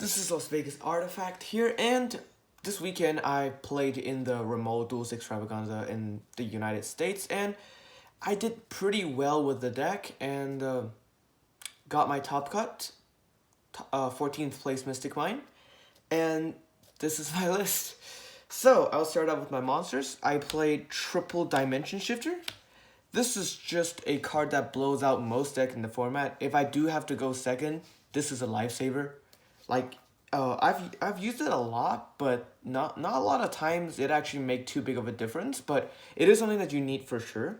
This is Las Vegas Artifact here, and this weekend I played in the remote duels extravaganza in the United States, and I did pretty well with the deck and got my top cut, 14th place Mystic Mine, and this is my list. So I'll start out with my monsters. I played Triple Dimension Shifter. This is just a card that blows out most decks in the format. If I do have to go second, this is a lifesaver. Like, I've used it a lot, but not a lot of times it actually make too big of a difference. But it is something that you need for sure.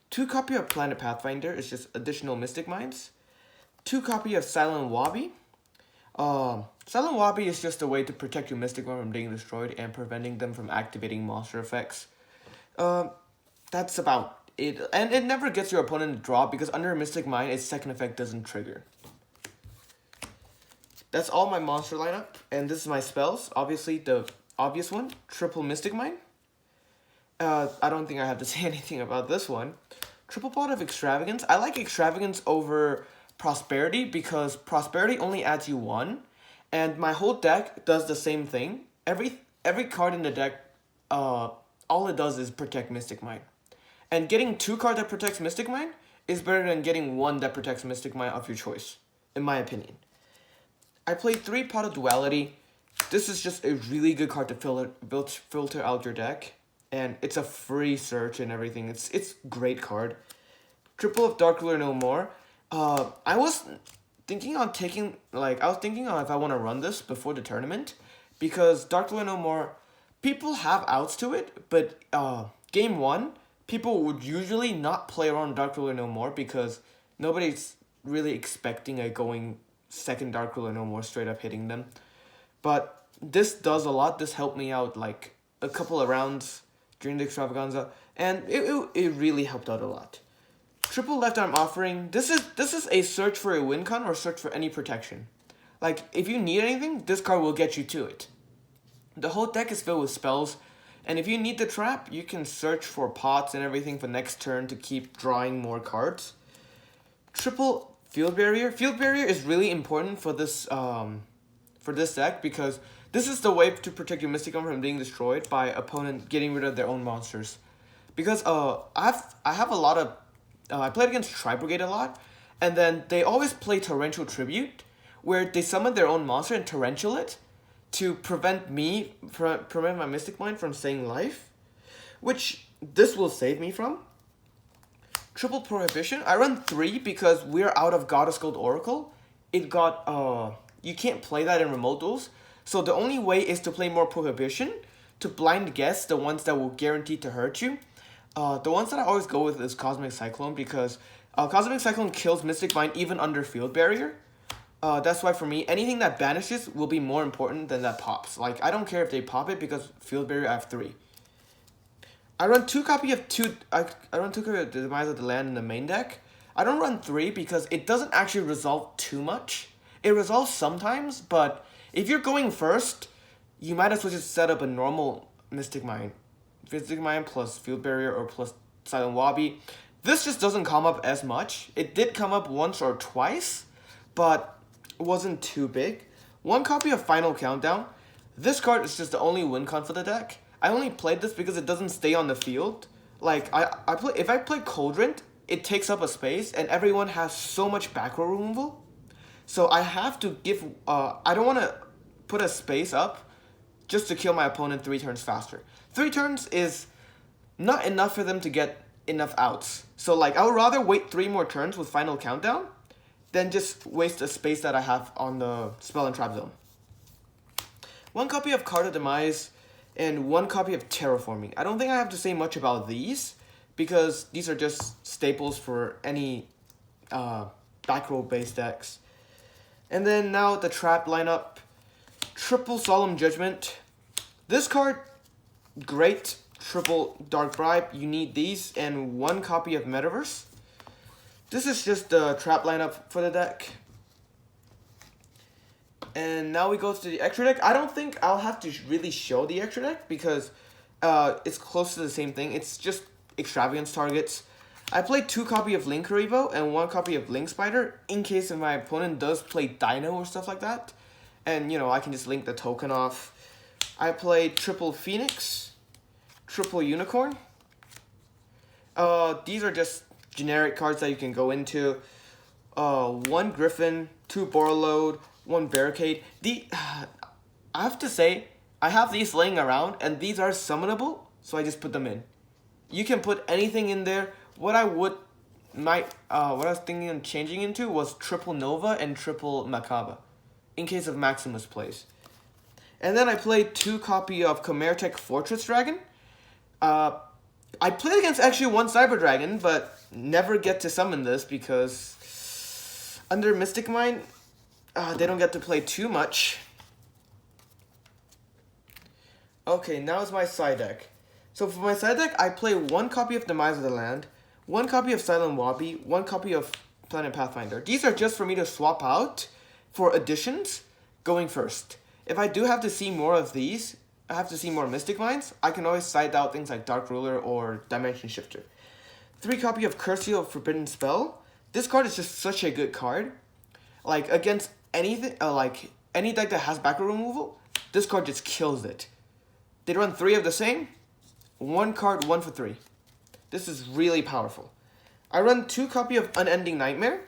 2 copy of Planet Pathfinder is just additional Mystic Mines. 2 copy of Silent Wabi. Silent Wabi is just a way to protect your Mystic Mine from being destroyed and preventing them from activating monster effects. That's about it. And it never gets your opponent to draw because under a Mystic Mine, its second effect doesn't trigger. That's all my monster lineup, and this is my spells. Obviously, the obvious one, Triple Mystic Mine. I don't think I have to say anything about this one. Triple Pot of Extravagance. I like Extravagance over Prosperity because Prosperity only adds you 1, and my whole deck does the same thing. Every card in the deck, all it does is protect Mystic Mine. And getting 2 cards that protects Mystic Mine is better than getting 1 that protects Mystic Mine of your choice, in my opinion. I played 3 Pot of Duality. This is just a really good card to filter out your deck. And it's a free search and everything. It's great card. Triple of Dark Ruler No More. I was thinking on taking, if I want to run this before the tournament. Because Dark Ruler No More, people have outs to it. But game 1, people would usually not play around Dark Ruler No More because nobody's really expecting a going second Dark Ruler No More straight up hitting them. But this does a lot. This helped me out like a couple of rounds during the extravaganza, and it really helped out a lot. Triple Left Arm Offering. This is a search for a win con or search for any protection. Like, if you need anything, this card will get you to it. The whole deck is filled with spells, and if you need the trap, you can search for pots and everything for next turn to keep drawing more cards. Triple Field Barrier. Field Barrier is really important for this deck because this is the way to protect your Mystic Armor from being destroyed by opponent getting rid of their own monsters. Because I have a lot of I played against Tri Brigade a lot, and then they always play Torrential Tribute, where they summon their own monster and torrential it to prevent my Mystic Mine from staying life, which this will save me from. Triple Prohibition. I run 3 because we're out of Goddess Gold Oracle. It got, you can't play that in remote duels. So the only way is to play more Prohibition to blind guess the ones that will guarantee to hurt you. The ones that I always go with is Cosmic Cyclone because Cosmic Cyclone kills Mystic Mine even under Field Barrier. That's why for me, anything that banishes will be more important than that pops. Like, I don't care if they pop it because Field Barrier I have 3. I run 2 copy of the Demise of the Land in the main deck. I don't run 3 because it doesn't actually resolve too much. It resolves sometimes, but if you're going first, you might as well just set up a normal Mystic Mine. Mystic Mine plus Field Barrier or plus Silent Wabi. This just doesn't come up as much. It did come up once or twice, but it wasn't too big. 1 copy of Final Countdown. This card is just the only win con for the deck. I only played this because it doesn't stay on the field. Like, if I play Cauldron, it takes up a space, and everyone has so much back row removal. So I have to give, I don't want to put a space up just to kill my opponent 3 turns faster. 3 turns is not enough for them to get enough outs. So, like, I would rather wait 3 more turns with Final Countdown than just waste a space that I have on the Spell and Trap Zone. 1 copy of Card of Demise and 1 copy of Terraforming. I don't think I have to say much about these because these are just staples for any back row based decks. And then now the trap lineup. Triple Solemn Judgment. This card, great. Triple Dark Bribe. You need these and 1 copy of Metaverse. This is just the trap lineup for the deck. And now we go to the extra deck. I don't think I'll have to really show the extra deck because it's close to the same thing. It's just extravagance targets. I played 2 copy of Link Karibo and 1 copy of Link Spider in case if my opponent does play Dino or stuff like that. And, you know, I can just link the token off. I play triple Phoenix, triple Unicorn. These are just generic cards that you can go into. 1 Griffin, 2 Borreload, 1 Barricade. I have to say, I have these laying around, and these are summonable, so I just put them in. You can put anything in there. What I was thinking of changing into was triple Nova and triple Makaba, in case of Maximus plays. And then I played 2 copy of Comertech Fortress Dragon. I played against actually 1 Cyber Dragon, but never get to summon this because under Mystic Mine, they don't get to play too much. Okay, now is my side deck. So for my side deck, I play 1 copy of Demise of the Land, 1 copy of Silent Wabi, 1 copy of Planet Pathfinder. These are just for me to swap out for additions going first. If I do have to see more of these, I have to see more Mystic Mines, I can always side out things like Dark Ruler or Dimension Shifter. 3 copy of Curcio of Forbidden Spell. This card is just such a good card. Like, against anything, like, any deck that has background removal, this card just kills it. They run 3 of the same, 1 card, 1 for 3. This is really powerful. I run 2 copy of Unending Nightmare.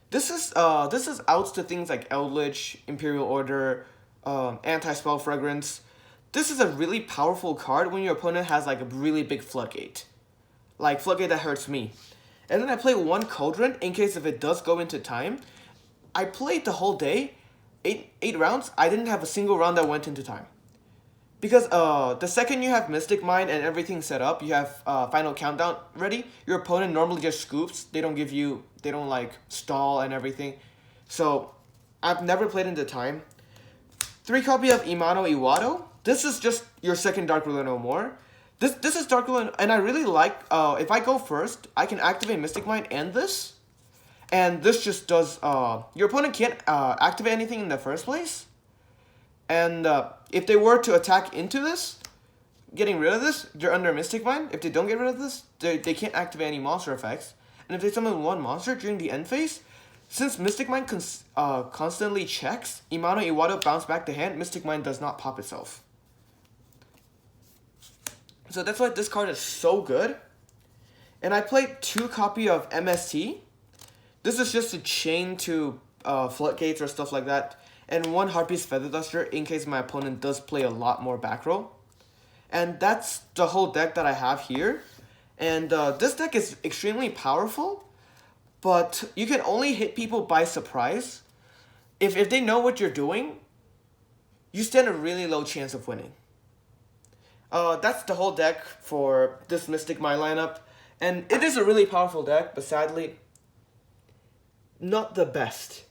This is outs to things like Eldritch, Imperial Order, Anti-Spell Fragrance. This is a really powerful card when your opponent has like a really big Floodgate. Like Floodgate that hurts me. And then I play 1 Cauldron in case if it does go into time. I played the whole day, 8 rounds. I didn't have a single round that went into time. Because the second you have Mystic Mine and everything set up, you have Final Countdown ready, your opponent normally just scoops. They don't like stall and everything. So I've never played into time. 3 copy of Imano Iwado. This is just your second Dark Ruler no more. This is Dark Ruler, and I really like, if I go first, I can activate Mystic Mine and this. And this just does, your opponent can't activate anything in the first place. And if they were to attack into this, getting rid of this, they're under Mystic Mine. If they don't get rid of this, they can't activate any monster effects. And if they summon 1 monster during the end phase, since Mystic Mine constantly checks, Imano Iwado bounce back to hand, Mystic Mine does not pop itself. So that's why this card is so good. And I played 2 copy of MST. This is just a chain to Floodgates or stuff like that. And 1 Harpy's Feather Duster in case my opponent does play a lot more back row. And that's the whole deck that I have here. And this deck is extremely powerful, but you can only hit people by surprise. If they know what you're doing, you stand a really low chance of winning. That's the whole deck for this Mystic Mine lineup. And it is a really powerful deck, but sadly, not the best.